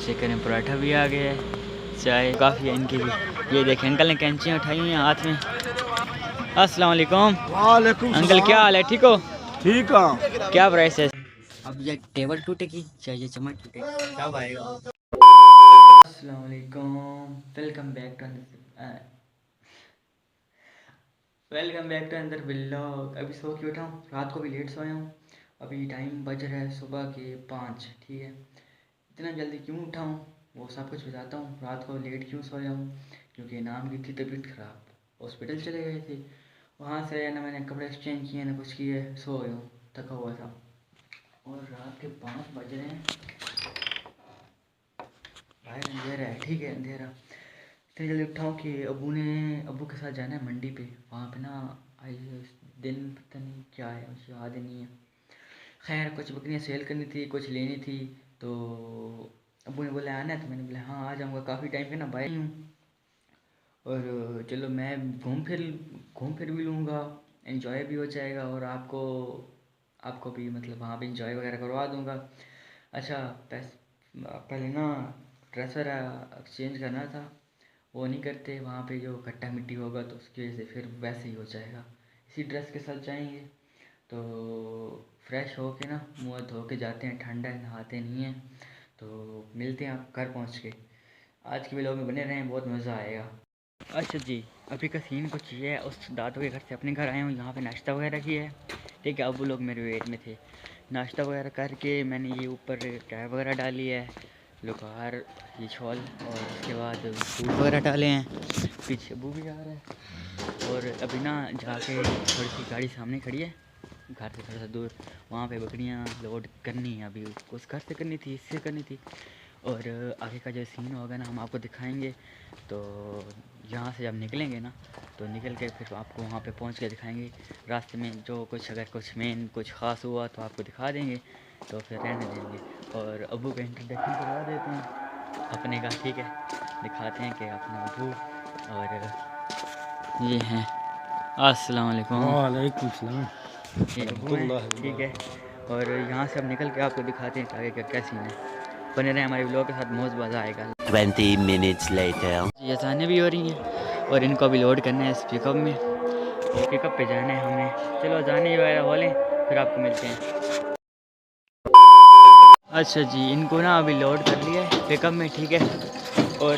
Check करें पराठा भी आ गया है, चाय काफ़ी है इनकी भी। ये देखें अंकल ने कैंचियाँ उठाई हुई हैं हाथ में। अस्सलाम वालेकुम। वालेकुम अंकल क्या हाल है, ठीक हो? ठीक है। क्या प्राइस है? अब ये टेबल टूटेगी चाहे ये चम्मच टूटेगी, कब आएगा? अस्सलाम वालेकुम, वेलकम बैक टू अंदर व्लॉग। अभी सो के उठा हूँ, रात को भी लेट सोया हूँ। अभी टाइम बज रहा है सुबह के 5, ठीक है। इतना जल्दी क्यों उठा हूँ वो सब कुछ बताता हूँ। रात को लेट क्यों सोया हूँ, क्योंकि नाम की थी तबीयत ख़राब, हॉस्पिटल चले गए थे। वहाँ से ना मैंने कपड़े एक्सचेंज किए ना कुछ किए, सो गया हूँ, थका हुआ था। और रात के 5 बज रहे हैं, बाहर अंधेरा है, ठीक है अंधेरा। इतनी जल्दी उठा हूँ कि अबू के साथ जाना है मंडी पे। वहाँ पे ना आई दिन पता नहीं क्या है, मुझे याद ही नहीं है। खैर कुछ बकरियाँ सेल करनी थी, कुछ लेनी थी, तो अबू ने बोला आना है, तो मैंने बोला हाँ आ जाऊँगा, काफ़ी टाइम के ना भाई हूँ। और चलो मैं घूम फिर भी लूँगा, एंजॉय भी हो जाएगा, और आपको भी मतलब वहाँ पे इंजॉय वगैरह करवा दूँगा। अच्छा पहले ना ड्रेस वगैरह एक्सचेंज करना था, वो नहीं करते वहाँ पे, जो खट्टा मिट्टी होगा तो उसकी वजह से फिर वैसे ही हो जाएगा। इसी ड्रेस के साथ जाएंगे तो फ्रेश हो के ना मुँह धो के जाते हैं, ठंडा है नहाते नहीं हैं। तो मिलते हैं आप घर पहुँच के। आज के व्लॉग में बने रहें, बहुत मज़ा आएगा। अच्छा जी, अभी का सीन कुछ ये है, उस दादू के घर से अपने घर आया हूँ, यहाँ पे नाश्ता वगैरह किया है, ठीक है। अब वो लोग मेरे वेट में थे, नाश्ता वगैरह करके मैंने ये ऊपर चाय वगैरह डाली है, लोहार ये शॉल, और उसके बाद फूल वगैरह डाले हैं। पीछे अबू भी आ रहा है। और अभी ना जाके थोड़ी सी गाड़ी सामने खड़ी है, घर से थोड़ा सा दूर, वहाँ पे बकरियाँ लोड करनी है। अभी उस घर से करनी थी, इससे करनी थी। और आगे का जो सीन होगा ना हम आपको दिखाएंगे। तो यहाँ से जब निकलेंगे ना, तो निकल के फिर आपको वहाँ पे पहुँच के दिखाएंगे। रास्ते में जो कुछ अगर कुछ ख़ास हुआ तो आपको दिखा देंगे, तो फिर रहने देंगे। और अबू का इंट्रोडक्शन करवा देते हैं अपने का, ठीक है। दिखाते हैं कि अपना अबू, और ये हैं। अस्सलाम वालेकुम। वालेकुम सलाम। ये अबू हैं, ठीक है। और यहाँ से अब निकल के आपको दिखाते हैं आगे का क्या सीन है। बने रहे हमारे व्लॉग के साथ, बहुत मज़ा आएगा। 20 minutes later. ये अजानें भी हो रही हैं और इनको अभी लोड करना है इस पिकअप में, और पिकअप पे जाना है हमें। चलो अजानें वगैरह हो लें, फिर आपको मिलते हैं। अच्छा जी, इनको ना अभी लोड कर लिया है पिकअप में, ठीक है। और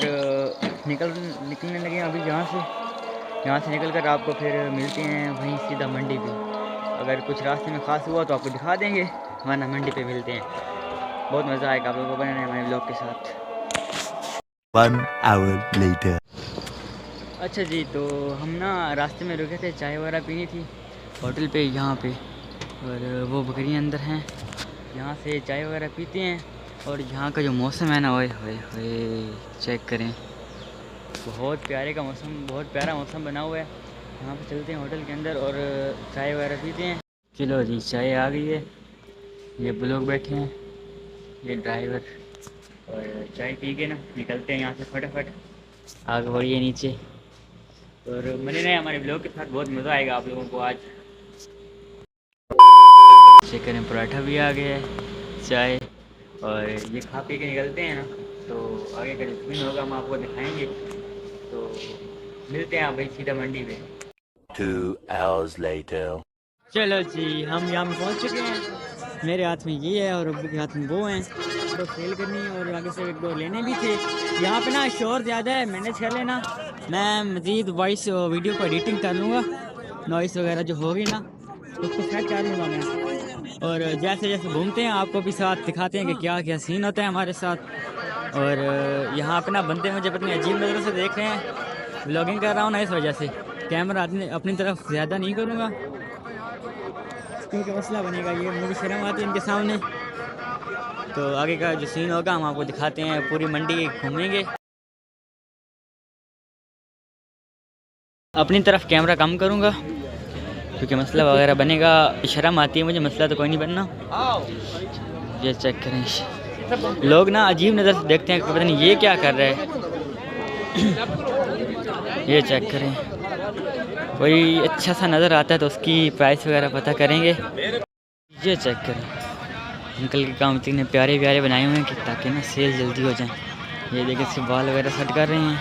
निकलने लगे हैं अभी यहाँ से निकल कर आपको फिर मिलते हैं वहीं सीधा मंडी पे। अगर कुछ रास्ते में ख़ास हुआ तो आपको दिखा देंगे, वरना मंडी पे मिलते हैं। बहुत मज़ा आएगा, आप लोगों को बने हमारे ब्लॉग के साथ। 1 hour later. अच्छा जी, तो हम ना रास्ते में रुके थे, चाय वगैरह पीनी थी होटल पे यहाँ पे। और वो बकरियाँ अंदर हैं, यहाँ से चाय वगैरह पीते हैं। और यहाँ का जो मौसम है ना, ओए होए होए चेक करें, बहुत प्यारा मौसम बना हुआ है। यहाँ पे चलते हैं होटल के अंदर और चाय वगैरह पीते हैं। चलो जी, चाय आ गई है, ये लोग बैठे हैं, ये ड्राइवर। और चाय पी के ना निकलते हैं यहाँ से फटाफट, आगे बढ़िए नीचे। और बने रहे हमारे ब्लॉग के साथ, बहुत मज़ा आएगा आप लोगों को आज। चेक करें पराठा भी आ गया है, चाय, और ये खा पी के निकलते हैं ना, तो आगे का जो सीन होगा हम आपको दिखाएंगे। तो मिलते हैं आप भाई सीधा मंडी पे। 2 hours later. चलो जी, हम यहाँ पे पहुँच चुके हैं। मेरे हाथ में ये है और अब्बू के हाथ में वो हैं, तो सेल करनी है और आगे से 1-2 लेने भी थे। यहाँ पे ना शोर ज़्यादा है, मैनेज कर लेना। मैं मज़ीद वॉइस वीडियो को एडिटिंग कर लूँगा, नॉइस वगैरह जो होगी ना उसको सेट कर लूँगा मैं। और जैसे जैसे घूमते हैं आपको भी साथ दिखाते हैं कि क्या क्या सीन होता है हमारे साथ। और यहाँ पे ना बंदे मुझे पता नहीं अजीब नज़रों से देख रहे हैं, व्लॉगिंग कर रहा हूँ ना, इस वजह से कैमरा अपनी तरफ ज़्यादा नहीं करूँगा, क्योंकि मसला बनेगा, ये मुझे शर्म आती है इनके सामने। तो आगे का जो सीन होगा हम आपको दिखाते हैं, पूरी मंडी घूमेंगे। अपनी तरफ कैमरा कम करूँगा क्योंकि मसला वगैरह बनेगा, शर्म आती है मुझे, मसला तो कोई नहीं बनना। ये चेक करें, लोग ना अजीब नज़र से देखते हैं कि पता नहीं ये क्या कर रहा है। ये चेक करें, कोई अच्छा सा नज़र आता है तो उसकी प्राइस वगैरह पता करेंगे। ये चेक करें, अंकल के काम इतने प्यारे प्यारे बनाए हुए हैं कि ताकि ना सेल जल्दी हो जाए। ये देखिए इसके बाल वगैरह सेट कर रहे हैं।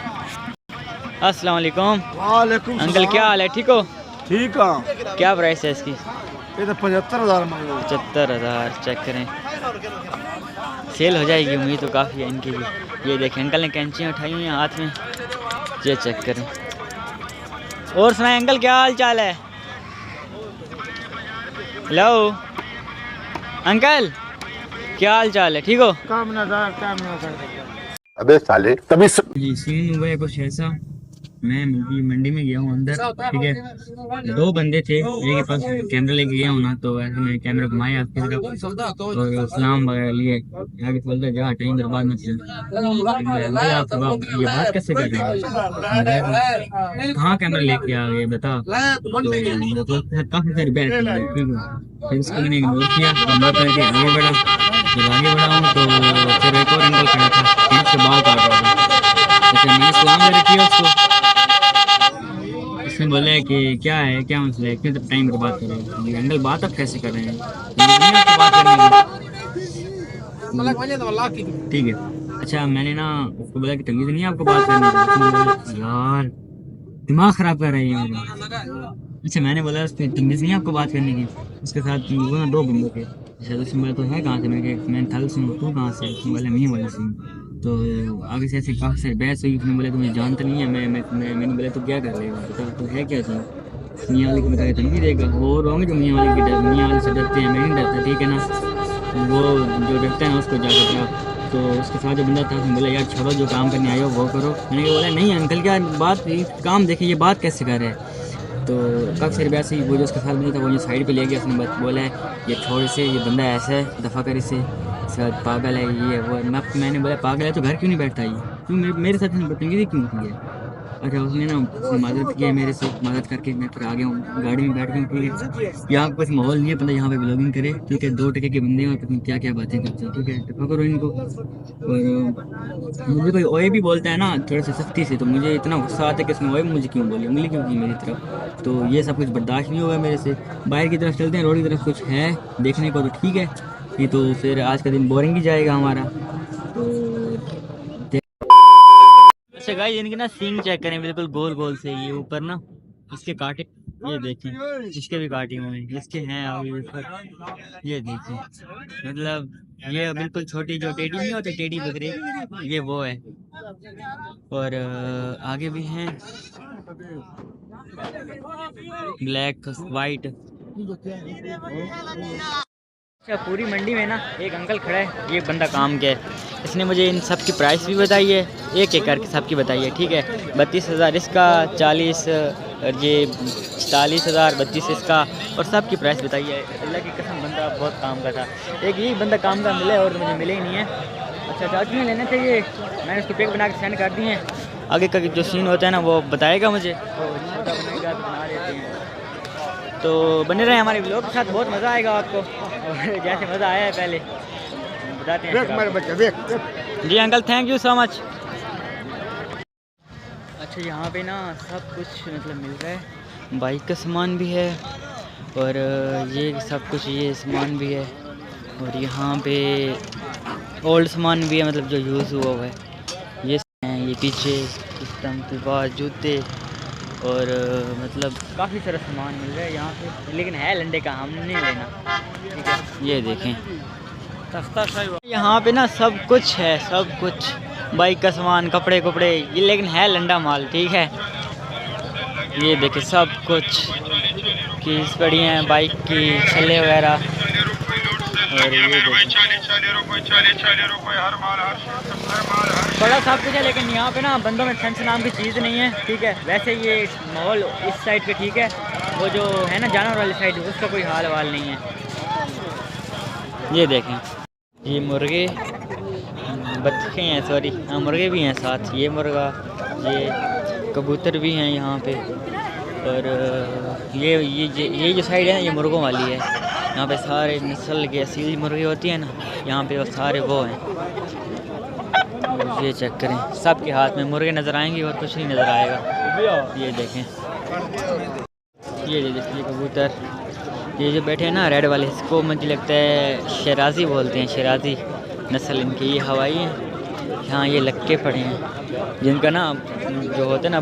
अस्सलाम वालेकुम। वालेकुम अंकल क्या हाल है, ठीक हो? ठीक है। क्या प्राइस है इसकी? ये तो 75,000 मांगे। 75,000। चेक करें, सेल हो जाएगी उम्मीद तो काफ़ी है इनकी भी। ये देखें अंकल ने कैंचियाँ उठाई हुई हैं हाथ में, ये चेक करें। और सुनाए अंकल क्या हाल चाल है? हेलो अंकल क्या हाल चाल है, ठीक हो? काम ना अबे साले तभी जी सीन हुआ है कुछ ऐसा, मैं मंडी में गया हूँ अंदर, ठीक है। 2 बंदे थे, एक के पास कैमरा लेके गया हूँ ना, तो ऐसे मैंने कैमरा घुमाया आपकी तरफ और सलाम वगैरह लिए आगे बोलता जहाँ टाइम बर्बाद मत कर। ये बात कैसे कर रहे हैं, कहाँ कैमरा लेके आ गए बता? तो काफी सारी बहस, फिर इसको मैंने इग्नोर किया, कमरा करके आगे बढ़ा। जब आगे बढ़ा हूँ तो फिर एक और अंकल खड़ा था, उसके बाल काट रहा था। तो मैंने सलाम वगैरह किया उसको, उसने बोला है कि क्या है, क्या मसला है, क्यों टाइम बर्बाद कर रहे हो? अंकल बात आप कैसे कर रहे हैं, ठीक है। अच्छा मैंने ना उसको बोला कि तमीज़ नहीं है आपको बात करनी है। यार दिमाग ख़राब कर रही है मेरा। अच्छा मैंने बोला उसको तमीज़ नहीं है आपको बात करने की। उसके साथ वो ना 2 बंदे थे। अच्छा उसने बोला तो है कहाँ से, मैंने थल सुन तू कहाँ से, उसने बोला मैं वाले से। तो आगे से ऐसे काफ़ी सारी बहस हुई। उसने बोला तुम्हें जानता नहीं है, मैंने बोला तो क्या कर लेगा, बता तो है क्या चीज़। मियाँ वाले को बताया तो नहीं देगा, वो होंगे जो मियाँ वाले की मियाँ वाले से डरते हैं, मैं नहीं डरता, ठीक है ना। वो जो डरता है ना उसको जाकर तो उसके साथ जो बंदा था उसने बोला यार छोड़ो, जो काम करने आए हो वो करो। मैंने बोला नहीं अंकल क्या बात, काम देखिए ये बात कैसे कर रहे हैं। तो काफ़ी सारी बात हुई। वो जो उसके साथ बंदा था वो ये साइड पे ले गया, उसने बोला है ये छोड़ से, ये बंदा ऐसा है, दफ़ा कर इसे, शायद पागल है ये वो। मैंने बोला पागल है तो घर क्यों नहीं बैठता ये, क्यों मेरे साथ बदतमीजी क्यों की है। अच्छा उसने ना मदद की है मेरे से, मदद करके मैं फिर आ गया हूँ, गाड़ी में बैठ गया हूँ, ठीक है। यहाँ कुछ माहौल नहीं है पता यहाँ पे ब्लॉगिंग करे, ठीक है। 2 टके के बंदे हैं और पता नहीं क्या क्या बातें करते हैं, ठीक है। तो करो इनको। और मुझे कोई ओए भी बोलता है ना थोड़े से सख्ती से, तो मुझे इतना गुस्सा आता है कि उसने ओए मुझे क्यों बोली, उंगली क्यों की मेरी तरफ। तो ये सब कुछ बर्दाश्त नहीं होगा मेरे से। बाहर की तरफ चलते हैं, रोड की तरफ कुछ है देखने को तो ठीक है, नहीं तो फिर आज का दिन बोरिंग ही जाएगा हमारा। तो अच्छा गाइस इनके ना सींग चेक करें, बिल्कुल गोल गोल से, ये ऊपर ना इसके काटे, ये देखें इसके भी काटे हुए हैं, इसके हैं आगे ऊपर, ये देखें। मतलब ये बिल्कुल छोटी जो टेडी नहीं होती टेडी बकरी, ये वो है। और आगे भी हैं ब्लैक वाइट। अच्छा पूरी मंडी में ना एक अंकल खड़ा है, ये बंदा काम क्या है, इसने मुझे इन सब की प्राइस भी बताई है, एक एक करके सब की बताई है, ठीक है। 32,000 इसका, 40 और ये 40,000, 32 इसका, और सब की प्राइस बताई है। अल्लाह की कसम बंदा बहुत काम का था। एक यही बंदा काम का मिले और मुझे मिले ही नहीं है। अच्छा चाचू ने लेने चाहिए, मैंने उसको पैक बना के सेंड कर दिए हैं। आगे का जो सीन होता है ना वो बताएगा मुझे, तो बनेगा तो बना देते हैं। तो बने रहे हमारे ब्लॉग के साथ, बहुत मज़ा आएगा आपको, और जैसे मज़ा आया है पहले बताते हैं। जी uncle thank you so much. अच्छा यहाँ पे ना सब कुछ मतलब मिल रहा है, बाइक का सामान भी है और ये सब कुछ ये सामान भी है, और यहाँ पे ओल्ड सामान भी है, मतलब जो यूज़ हुआ है ये पीछे सिस्टम के बाद जूते और मतलब काफ़ी सारा सामान मिल रहा है यहाँ पे, लेकिन है लंडे का, हम नहीं लेना, ठीक है। ये देखें यहाँ पे ना सब कुछ है, सब कुछ बाइक का सामान, कपड़े कपड़े, ये लेकिन है लंडा माल, ठीक है। ये देखें सब कुछ कीज पड़ी हैं बाइक की, छल्ले वगैरह, और ये बड़ा सब कुछ है। लेकिन यहाँ पे ना बंदों में सेंस नाम की चीज़ नहीं है, ठीक है। वैसे ये माहौल इस साइड पे ठीक है, वो जो है ना जानवर वाली साइड उसका कोई हाल वाल नहीं है। ये देखें ये मुर्गे बच्चे हैं, सॉरी हाँ मुर्गे भी हैं साथ, ये मुर्गा, ये कबूतर भी हैं यहाँ पे, और ये जो साइड है ना ये मुर्गों वाली है। यहाँ पे सारे नस्ल के असील मुर्गे होती हैं ना, यहाँ पे वो सारे वो हैं। ये चेक करें सबके हाथ में मुर्गे नज़र आएंगे और कुछ नहीं नज़र आएगा। ये देखें ये देखिए कबूतर, ये जो बैठे हैं ना रेड वाले, इसको मुझे लगता है शराजी बोलते हैं, शराजी नस्ल इनकी। ये हवाई हैं, यहाँ ये लक्के पड़े हैं जिनका ना जो होता है ना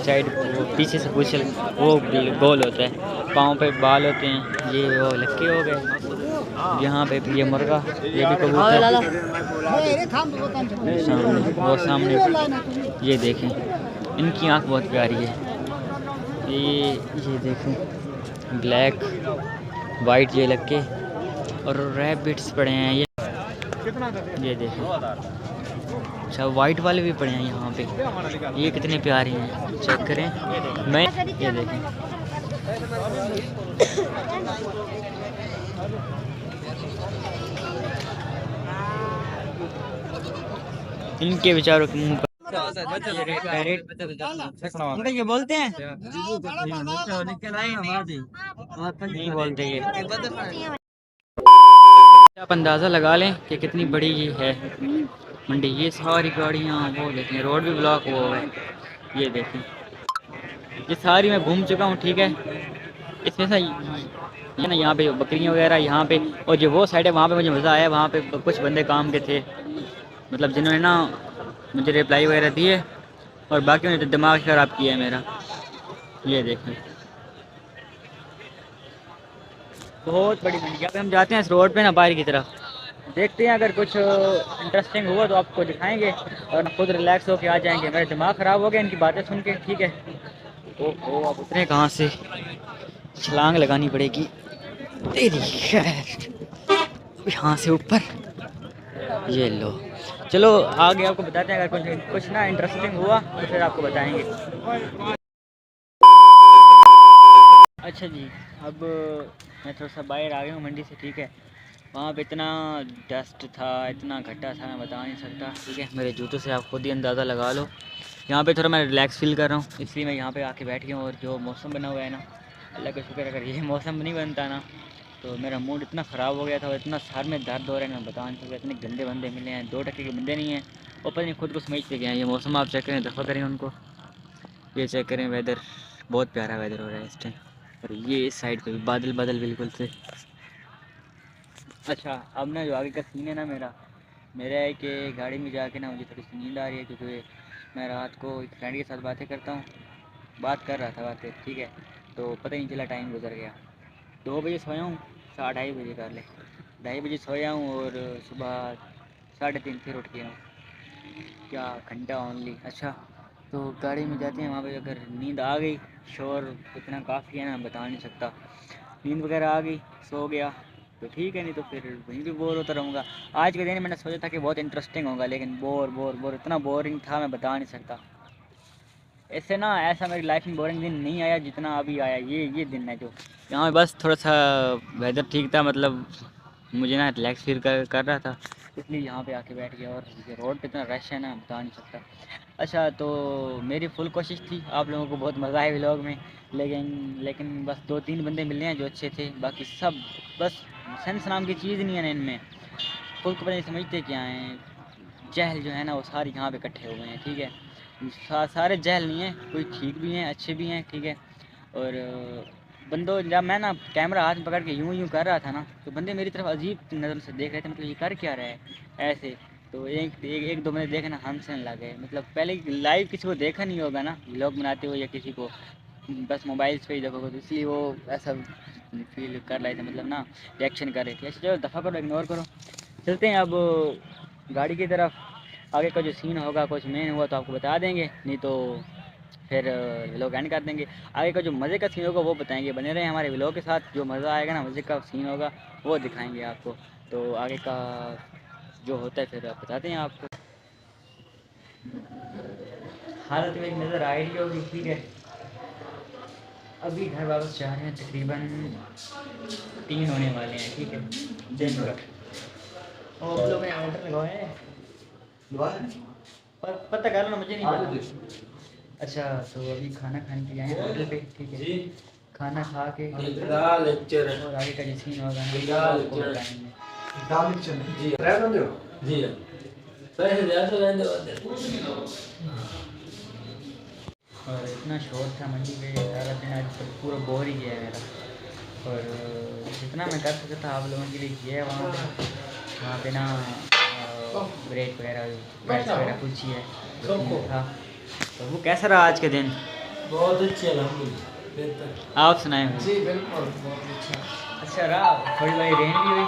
साइड वो पीछे से पूछ वो गोल होता है, पाँव पे बाल होते हैं, ये वो लक्के हो गए। यहाँ पे ये मुर्गा, ये भी कबूतर सामने, वो सामने ये देखें, इनकी आँख बहुत प्यारी है। ये देखें ब्लैक वाइट ये लग के, और रैबिट्स पड़े हैं ये देखें। अच्छा वाइट वाले भी पड़े हैं यहाँ पे, ये कितने प्यारे हैं, चेक करें। मैं ये देखें, इनके बेचारों के मुंह पर ये बोलते हैं नहीं बोलते ये। आप अंदाज़ा लगा लें कि कितनी बड़ी ये है मंडी। ये सारी गाड़ियाँ, वो देखें रोड भी ब्लॉक हुआ है, ये देखें। ये सारी मैं घूम चुका हूँ, ठीक है। इसमें से ये ना यहाँ पे बकरियाँ वगैरह यहाँ पे, और जो वो साइड है वहाँ पे मुझे मज़ा आया। वहाँ पे कुछ बंदे काम के थे, मतलब जिन्होंने ना मुझे रिप्लाई वगैरह दिए, और बाकी ने तो दिमाग ख़राब किया है मेरा। ये देखें बहुत बड़ी मंडी। यहाँ पे हम जाते हैं इस रोड पे ना बाहर की तरफ, देखते हैं अगर कुछ इंटरेस्टिंग हुआ तो आपको दिखाएंगे, और खुद रिलैक्स होके आ जाएंगे। मेरा दिमाग ख़राब हो गया इनकी बातें सुन के, ठीक है। ओहो अब उतरे कहाँ से, छलांग लगानी पड़ेगी तेरी खैर यहाँ से ऊपर। ये लो चलो आगे आपको बताते हैं, अगर कुछ ना इंटरेस्टिंग हुआ तो फिर आपको बताएंगे। अच्छा जी, अब मैं थोड़ा सा बाहर आ गया हूँ मंडी से, ठीक है। वहाँ पे इतना डस्ट था, इतना घटा था, मैं बता नहीं सकता, ठीक है। मेरे जूतों से आप खुद ही अंदाज़ा लगा लो। यहाँ पे थोड़ा मैं रिलैक्स फील कर रहा हूँ, इसलिए मैं यहाँ पे आके बैठ गया हूँ। और जो मौसम बना हुआ है ना, अल्लाह का शुक्र, अगर ये मौसम नहीं बनता ना तो मेरा मूड इतना ख़राब हो गया था, और इतना सर में दर्द हो रहा है, मैं बता नहीं सकता। इतने गंदे बंदे मिले हैं, 2 टके के बंदे नहीं हैं, वो पता नहीं खुद को समझते गए हैं। ये मौसम आप चेक करें, दफ़ा करें उनको, ये चेक करें वेदर, बहुत प्यारा वेदर हो रहा है इस टाइम। और ये इस साइड पे भी बादल बादल बिल्कुल से। अच्छा अब ना जो आगे का सीन है ना मेरा है कि गाड़ी में जाके ना मुझे थोड़ी सी नींद आ रही है, क्योंकि मैं रात को एक फ्रेंड के साथ बातें करता हूँ, बात कर रहा था बातें, ठीक है। तो पता ही नहीं चला टाइम गुजर गया। 2 बजे सोया हूँ, 2:30 बजे कर ले, 2:30 बजे सोया हूँ, और सुबह 3:30 फिर उठ गया हूँ। क्या घंटा ओनली। अच्छा तो गाड़ी में जाते हैं, वहाँ पे अगर नींद आ गई, शोर इतना काफ़ी है ना बता नहीं सकता, नींद वगैरह आ गई, सो गया तो ठीक है, नहीं तो फिर वहीं भी बोर होता रहूँगा। आज के दिन मैंने सोचा था कि बहुत इंटरेस्टिंग होगा, लेकिन बोर इतना बोरिंग था, मैं बता नहीं सकता। ऐसे ना ऐसा मेरी लाइफ में बोरिंग दिन नहीं आया जितना अभी आया, ये दिन है जो यहाँ पे। बस थोड़ा सा वेदर ठीक था, मतलब मुझे ना रिलैक्स फील कर रहा था, इसलिए यहाँ पे आके बैठ गया। और ये रोड पे इतना रश है ना बता नहीं सकता। अच्छा तो मेरी फुल कोशिश थी, आप लोगों को बहुत मज़ा आया व्लॉग में, लेकिन बस 2-3 बंदे मिले हैं जो अच्छे थे, बाकी सब बस सेंस नाम की चीज़ नहीं है ना इनमें, खुद को पता नहीं समझते क्या हैं। जहल जो है ना वो सारे यहाँ पे इकट्ठे हुए हैं, ठीक है। सारे जहल नहीं हैं, कोई ठीक भी हैं, अच्छे भी हैं, ठीक है। और बंदों जब मैं ना कैमरा हाथ में पकड़ के यूं कर रहा था ना, तो बंदे मेरी तरफ अजीब नज़र से देख रहे थे, मतलब ये कर क्या रहा है ऐसे। तो एक दो बंदे देखना हंसने लगे, मतलब पहले लाइव किसी को देखा नहीं होगा ना व्लॉग बनाते हुए, या किसी को बस मोबाइल्स पे ही देखोगे, तो इसलिए वो ऐसा फील कर रहे थे, मतलब ना रिएक्शन कर रहे थे। ऐसे चलो दफ़ा करो, इग्नोर करो, चलते हैं अब गाड़ी की तरफ। आगे का जो सीन होगा कुछ मेन हुआ तो आपको बता देंगे, नहीं तो फिर व्लॉग एंड कर देंगे। आगे का जो मज़े का सीन होगा वो बताएंगे, बने रहें हमारे व्लॉग के साथ। जो मज़ा आएगा ना, मज़े का सीन होगा वो दिखाएंगे आपको। तो आगे का जो होता है फिर बताते हैं आपको। हालत में एक नज़र आ रही होगी, ठीक है। अभी घर वापस जा रहे हैं, तकरीबन 3 होने वाले हैं, ठीक है दिन का। और लोग ऑर्डर लगवाए हैं, पर पता कर लो ना, मुझे नहीं पता। अच्छा तो अभी खाना खाने के लिए आए हैं होटल पे, ठीक है। खाना खा के और आगे का जो सीन होगा ना आपको बताएंगे। और इतना शोर था मंडी पे सारा दिन, आज तो पूरा बोर ही गया है मेरा। और जितना मैं कर सकता था आप लोगों के लिए किया है वहाँ पे ना ब्रेक वगैरह बैच वगैरह कुछ ही है था। तो वो कैसा रहा आज के दिन? बहुत अच्छे अल्हम्दुलिल्लाह। आप सुनाए मुझे। जी बिल्कुल बहुत अच्छा। अच्छा रहा, थोड़ी बड़ी रेन भी हुई,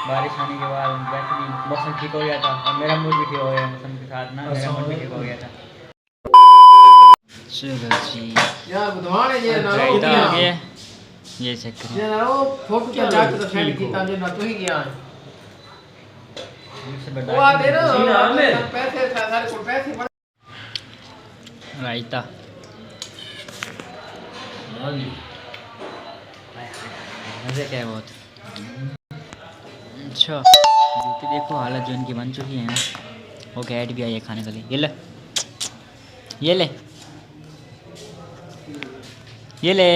बारिश होने के बाद वैसे भी मौसम ठीक हो गया था और मेरा मूड भी ठीक हो गया मौसम के साथ ना, मेरा मूड भी ठीक हो गया था। चलो जी यार बुधवार है ये ना रायता आ गया, ये चेक करें। ये ना फोटो क्या चाहते तो सेंड कीता जे ना तू ही गया वो आ दे ना पैसे सारे को पैसे रायता मज़े क्या है बहुत। अच्छा जूती देखो हालत जो इनकी बन चुकी है ना, वो कैट भी आई है खाने के लिए। ये ले ये ले ये ले।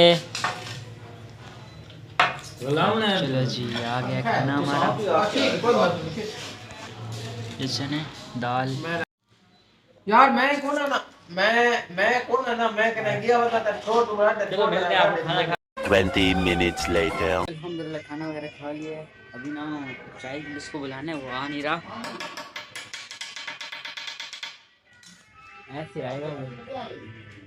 चलो जी आ गया खाना हमारा, इसने दाल। यार मैं कौन है ना मैं कौन है ना मैं कहना गया होता था छोड़ दूंगा। चलो मिलते हैं आपको खाना खा। 20 minutes later. अल्हम्दुलिल्लाह खाना वगैरह खा लिया है। अभी ना चाय जिसको बुलाना है वो आ नहीं रहा, ऐसे आएगा वो।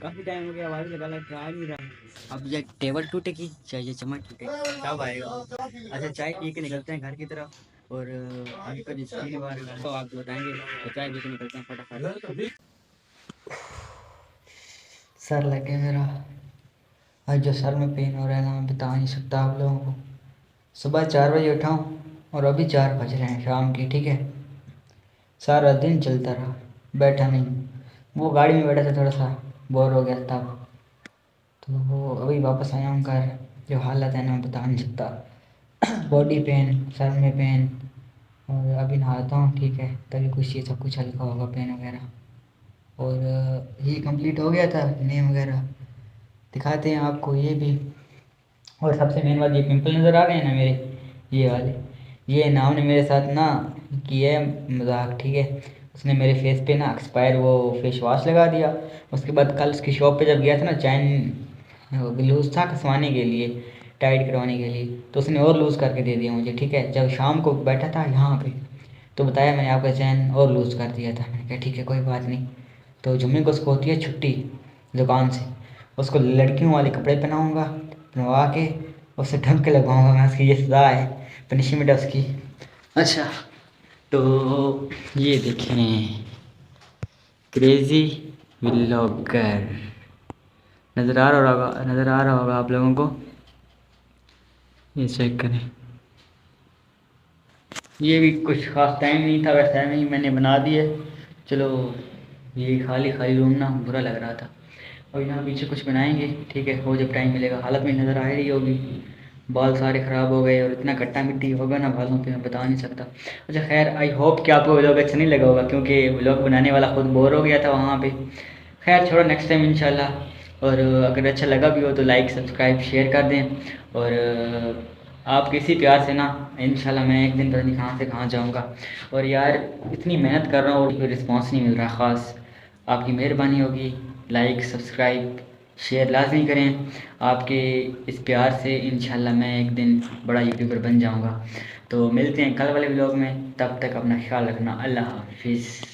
काफ़ी टाइम हो गया आवाज़ लगा लगा आ नहीं रहा। अब ये टेबल टूटेगी चाहे ये चम्मच टूटेगी कब आएगा। अच्छा चाय पी के निकलते हैं घर की तरफ और अभी का जिस 3 बार तो आप बताएंगे तो चाय पी के निकलते हैं फटाफट। सर लगे मेरा आज जो सर में पेन हो रहा है ना मैं बता नहीं सकता आप लोगों को। सुबह 4 बजे उठा हूँ और अभी 4 बज रहे हैं शाम के, ठीक है। सारा दिन चलता रहा, बैठा नहीं। वो गाड़ी में बैठा था, थोड़ा सा बोर हो गया था तो वो अभी वापस आया हूँ घर। जो हालत है ना मैं बता नहीं सकता। बॉडी पेन, सर में पेन और अभी नहाता हूँ, ठीक है, तभी कुछ ये सब कुछ हल्का होगा पेन वगैरह। और ये कंप्लीट हो गया था नेम वगैरह, दिखाते हैं आपको ये भी। और सबसे मेन बात ये पिंपल नज़र आ रहे हैं ना मेरे, ये वाले, ये नाम ने मेरे साथ ना किया है मजाक, ठीक है। उसने मेरे फेस पे ना एक्सपायर वो फेस वॉश लगा दिया। उसके बाद कल उसकी शॉप पे जब गया था ना, चैन लूज़ था कसवाने के लिए, टाइट करवाने के लिए, तो उसने और लूज़ करके दे दिया मुझे, ठीक है। जब शाम को बैठा था यहाँ पे तो बताया मैंने आपका चैन और लूज़ कर दिया था। मैंने कहा ठीक है कोई बात नहीं। तो जुम्मे को उसको होती है छुट्टी दुकान से, उसको लड़कियों वाले कपड़े पहनाऊँगा, पहनवा के उसे ढंग के लगवाऊँगा मैं। उसकी ये सज़ा है, पनिशमेंट है उसकी। अच्छा तो ये देखें क्रेज़ी व्लॉगर, नज़र आ रहा होगा आप लोगों को, ये चेक करें। ये भी कुछ ख़ास टाइम नहीं था, वैसे नहीं मैंने बना दिए। चलो ये खाली खाली रूम ना बुरा लग रहा था। और यहाँ पीछे कुछ बनाएंगे, ठीक है, वो जब टाइम मिलेगा। हालत में नज़र आ रही होगी, बाल सारे ख़राब हो गए और इतना खट्टा मिट्टी होगा ना बालों पे मैं बता नहीं सकता। अच्छा खैर आई होप कि आपको व्लॉग अच्छा नहीं लगा होगा, क्योंकि व्लॉग बनाने वाला खुद बोर हो गया था वहाँ पे। खैर छोड़ो नेक्स्ट टाइम इंशाल्लाह। और अगर अच्छा लगा भी हो तो लाइक सब्सक्राइब शेयर कर दें। और आप किसी प्यार से ना इंशाल्लाह मैं एक दिन पता नहीं कहाँ से कहाँ जाऊँगा। और यार इतनी मेहनत कर रहा हूँ और कोई रिस्पॉन्स नहीं मिल रहा ख़ास, आपकी मेहरबानी होगी। लाइक सब्सक्राइब शेयर लाजमी करें, आपके इस प्यार से इंशाल्लाह मैं एक दिन बड़ा यूट्यूबर बन जाऊंगा। तो मिलते हैं कल वाले व्लॉग में, तब तक अपना ख्याल रखना। अल्लाह हाफिज़।